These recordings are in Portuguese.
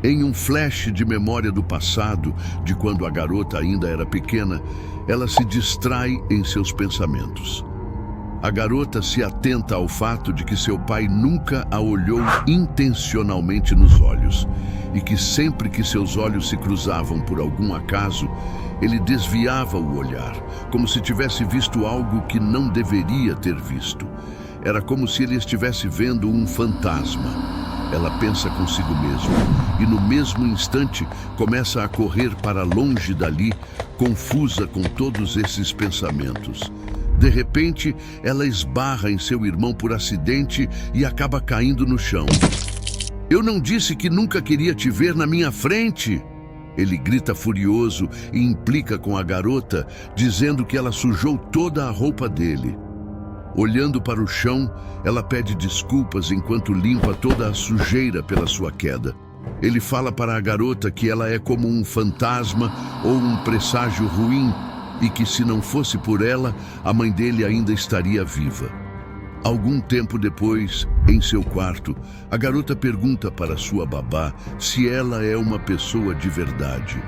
Em um flash de memória do passado, de quando a garota ainda era pequena, ela se distrai em seus pensamentos. A garota se atenta ao fato de que seu pai nunca a olhou intencionalmente nos olhos e que sempre que seus olhos se cruzavam por algum acaso, ele desviava o olhar, como se tivesse visto algo que não deveria ter visto. Era como se ele estivesse vendo um fantasma. Ela pensa consigo mesma e no mesmo instante começa a correr para longe dali, confusa com todos esses pensamentos. De repente, ela esbarra em seu irmão por acidente e acaba caindo no chão. "Eu não disse que nunca queria te ver na minha frente?" Ele grita furioso e implica com a garota, dizendo que ela sujou toda a roupa dele. Olhando para o chão, ela pede desculpas enquanto limpa toda a sujeira pela sua queda. Ele fala para a garota que ela é como um fantasma ou um presságio ruim e que se não fosse por ela, a mãe dele ainda estaria viva. Algum tempo depois, em seu quarto, a garota pergunta para sua babá se ela é uma pessoa de verdade.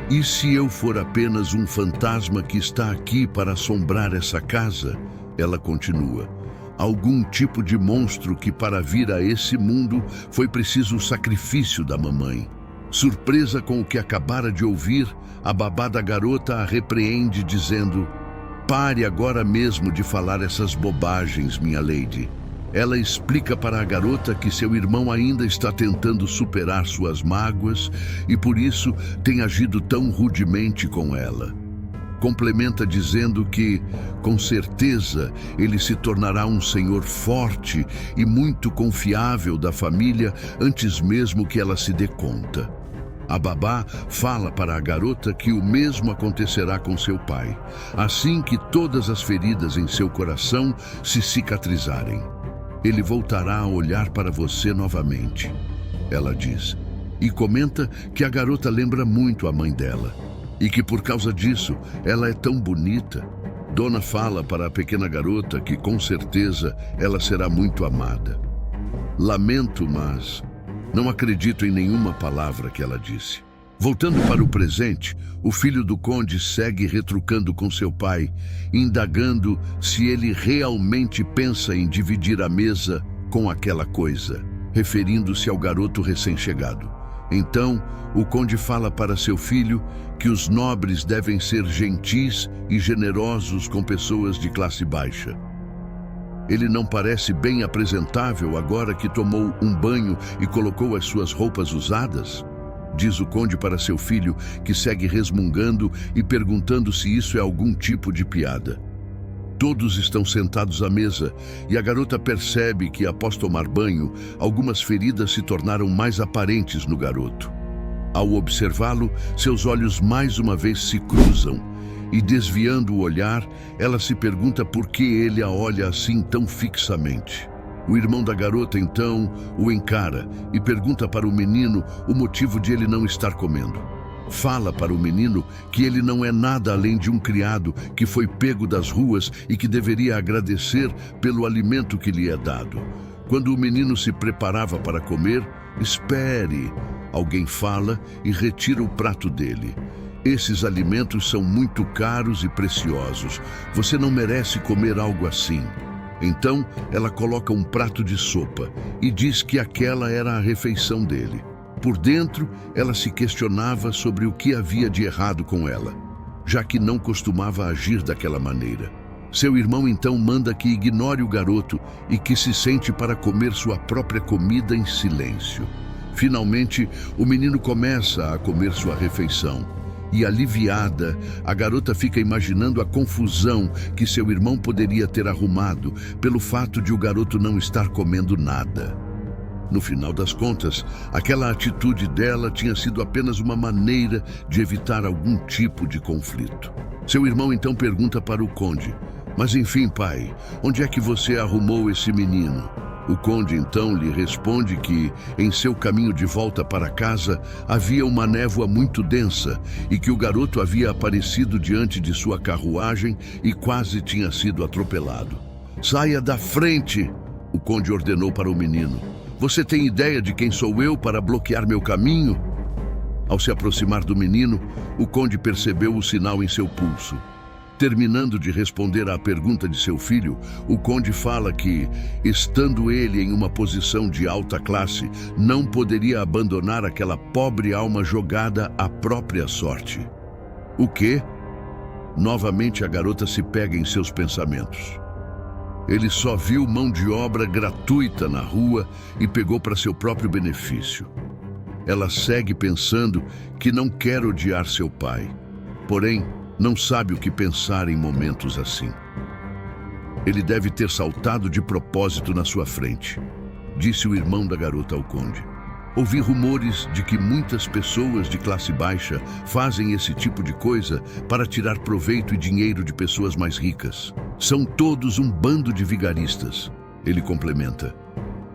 "E se eu for apenas um fantasma que está aqui para assombrar essa casa?" Ela continua. "Algum tipo de monstro que para vir a esse mundo foi preciso o sacrifício da mamãe." Surpresa com o que acabara de ouvir, a babá da garota a repreende dizendo: "Pare agora mesmo de falar essas bobagens, minha lady." Ela explica para a garota que seu irmão ainda está tentando superar suas mágoas e por isso tem agido tão rudemente com ela. Complementa dizendo que, com certeza, ele se tornará um senhor forte e muito confiável da família antes mesmo que ela se dê conta. A babá fala para a garota que o mesmo acontecerá com seu pai, assim que todas as feridas em seu coração se cicatrizarem. "Ele voltará a olhar para você novamente", ela diz, e comenta que a garota lembra muito a mãe dela, e que por causa disso ela é tão bonita. Dona fala para a pequena garota que com certeza ela será muito amada. "Lamento, mas não acredito em nenhuma palavra que ela disse." Voltando para o presente, o filho do conde segue retrucando com seu pai, indagando se ele realmente pensa em dividir a mesa com aquela coisa, referindo-se ao garoto recém-chegado. Então, o conde fala para seu filho que os nobres devem ser gentis e generosos com pessoas de classe baixa. "Ele não parece bem apresentável agora que tomou um banho e colocou as suas roupas usadas?" diz o conde para seu filho, que segue resmungando e perguntando se isso é algum tipo de piada. Todos estão sentados à mesa e a garota percebe que, após tomar banho, algumas feridas se tornaram mais aparentes no garoto. Ao observá-lo, seus olhos mais uma vez se cruzam e, desviando o olhar, ela se pergunta por que ele a olha assim tão fixamente. O irmão da garota, então, o encara e pergunta para o menino o motivo de ele não estar comendo. Fala para o menino que ele não é nada além de um criado que foi pego das ruas e que deveria agradecer pelo alimento que lhe é dado. Quando o menino se preparava para comer, "Espere!" alguém fala e retira o prato dele. "Esses alimentos são muito caros e preciosos. Você não merece comer algo assim." Então, ela coloca um prato de sopa e diz que aquela era a refeição dele. Por dentro, ela se questionava sobre o que havia de errado com ela, já que não costumava agir daquela maneira. Seu irmão então manda que ignore o garoto e que se sente para comer sua própria comida em silêncio. Finalmente, o menino começa a comer sua refeição. E aliviada, a garota fica imaginando a confusão que seu irmão poderia ter arrumado pelo fato de o garoto não estar comendo nada. No final das contas, aquela atitude dela tinha sido apenas uma maneira de evitar algum tipo de conflito. Seu irmão então pergunta para o conde: "Mas enfim, pai, onde é que você arrumou esse menino?" O conde então lhe responde que, em seu caminho de volta para casa, havia uma névoa muito densa e que o garoto havia aparecido diante de sua carruagem e quase tinha sido atropelado. "Saia da frente!" o conde ordenou para o menino. Você tem ideia de quem sou eu para bloquear meu caminho? Ao se aproximar do menino, o conde percebeu o sinal em seu pulso. Terminando de responder à pergunta de seu filho, o conde fala que, estando ele em uma posição de alta classe, não poderia abandonar aquela pobre alma jogada à própria sorte. O quê? Novamente a garota se pega em seus pensamentos. Ele só viu mão de obra gratuita na rua e pegou para seu próprio benefício. Ela segue pensando que não quer odiar seu pai, porém, não sabe o que pensar em momentos assim. Ele deve ter saltado de propósito na sua frente, disse o irmão da garota ao conde. Ouvi rumores de que muitas pessoas de classe baixa fazem esse tipo de coisa para tirar proveito e dinheiro de pessoas mais ricas. São todos um bando de vigaristas, ele complementa.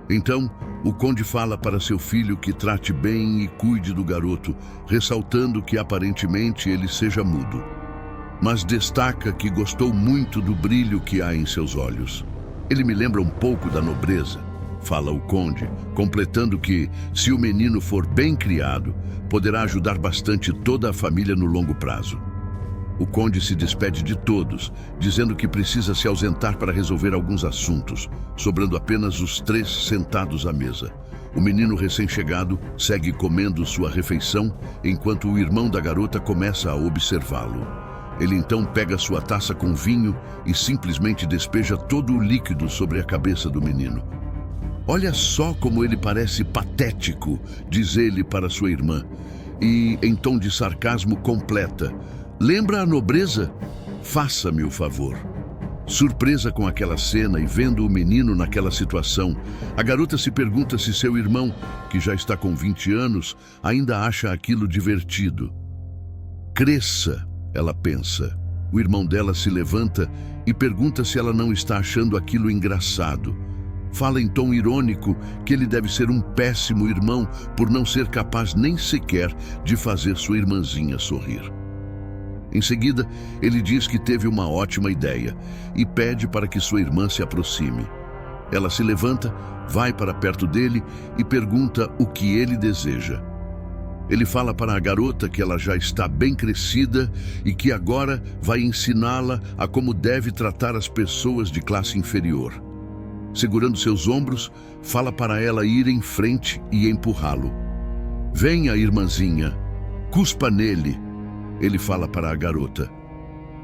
Então, o conde fala para seu filho que trate bem e cuide do garoto, ressaltando que aparentemente ele seja mudo. Mas destaca que gostou muito do brilho que há em seus olhos. Ele me lembra um pouco da nobreza, fala o conde, completando que, se o menino for bem criado, poderá ajudar bastante toda a família no longo prazo. O conde se despede de todos, dizendo que precisa se ausentar para resolver alguns assuntos, sobrando apenas os 3 sentados à mesa. O menino recém-chegado segue comendo sua refeição, enquanto o irmão da garota começa a observá-lo. Ele então pega sua taça com vinho e simplesmente despeja todo o líquido sobre a cabeça do menino. Olha só como ele parece patético, diz ele para sua irmã, e em tom de sarcasmo completa: lembra a nobreza? Faça-me o favor. Surpresa com aquela cena e vendo o menino naquela situação, a garota se pergunta se seu irmão, que já está com 20 anos, ainda acha aquilo divertido. Cresça, ela pensa. O irmão dela se levanta e pergunta se ela não está achando aquilo engraçado. Fala em tom irônico que ele deve ser um péssimo irmão por não ser capaz nem sequer de fazer sua irmãzinha sorrir. Em seguida, ele diz que teve uma ótima ideia e pede para que sua irmã se aproxime. Ela se levanta, vai para perto dele e pergunta o que ele deseja. Ele fala para a garota que ela já está bem crescida e que agora vai ensiná-la a como deve tratar as pessoas de classe inferior. Segurando seus ombros, fala para ela ir em frente e empurrá-lo. Venha, irmãzinha, cuspa nele, ele fala para a garota.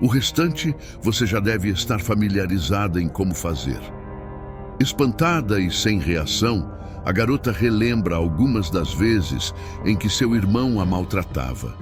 O restante você já deve estar familiarizada em como fazer. Espantada e sem reação, a garota relembra algumas das vezes em que seu irmão a maltratava.